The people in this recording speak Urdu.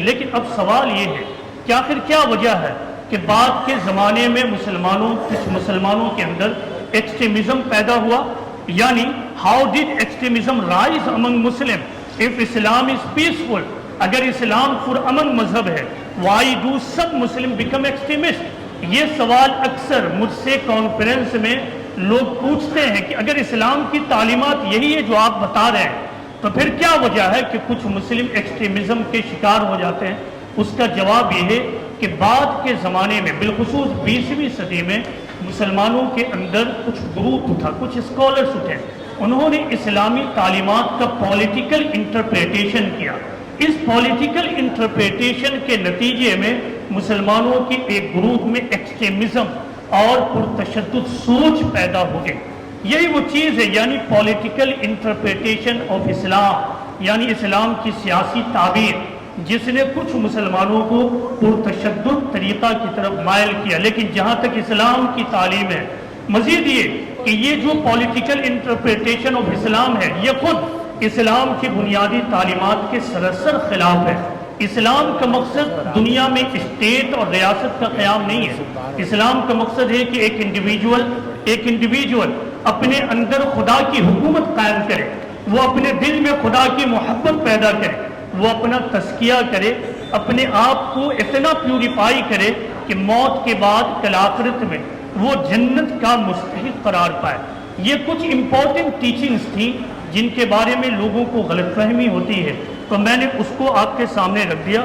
لیکن اب سوال یہ ہے کہ آخر کیا وجہ ہے کہ بعد کے زمانے میں کچھ مسلمانوں کے اندر ایکسٹریمزم پیدا ہوا؟ یعنی how did extremism rise Umang Muslim if Islam is peaceful? اگر اسلام پرامن مذہب ہے، why do sub Muslim become extremist? یہ سوال اکثر مجھ سے کانفرنس میں لوگ پوچھتے ہیں کہ اگر اسلام کی تعلیمات یہی ہے جو آپ بتا رہے ہیں تو پھر کیا وجہ ہے کہ کچھ مسلم ایکسٹریمزم کے شکار ہو جاتے ہیں؟ اس کا جواب یہ ہے کہ بعد کے زمانے میں بالخصوص 20ویں صدی میں مسلمانوں کے اندر کچھ گروپ اٹھا، کچھ اسکالرس اٹھے، انہوں نے اسلامی تعلیمات کا پولیٹیکل انٹرپریٹیشن کیا۔ اس پولیٹیکل انٹرپریٹیشن کے نتیجے میں مسلمانوں کے ایک گروپ میں ایکسٹریمزم اور پرتشدد سوچ پیدا ہو گئی۔ یہی وہ چیز ہے، یعنی پولیٹیکل انٹرپریٹیشن آف اسلام، یعنی اسلام کی سیاسی تعبیر، جس نے کچھ مسلمانوں کو پرتشدد طریقہ کی طرف مائل کیا۔ لیکن جہاں تک اسلام کی تعلیم ہے، مزید یہ کہ یہ جو پولیٹیکل انٹرپریٹیشن آف اسلام ہے، یہ خود اسلام کی بنیادی تعلیمات کے سراسر خلاف ہے۔ اسلام کا مقصد دنیا میں اسٹیٹ اور ریاست کا قیام نہیں ہے۔ اسلام کا مقصد ہے کہ ایک انڈیویجول اپنے اندر خدا کی حکومت قائم کرے، وہ اپنے دل میں خدا کی محبت پیدا کرے، وہ اپنا تزکیہ کرے، اپنے آپ کو اتنا پیوریفائی کرے کہ موت کے بعد کل آخرت میں وہ جنت کا مستحق قرار پائے۔ یہ کچھ امپورٹنٹ ٹیچنگز تھیں جن کے بارے میں لوگوں کو غلط فہمی ہوتی ہے، تو میں نے اس کو آپ کے سامنے رکھ دیا۔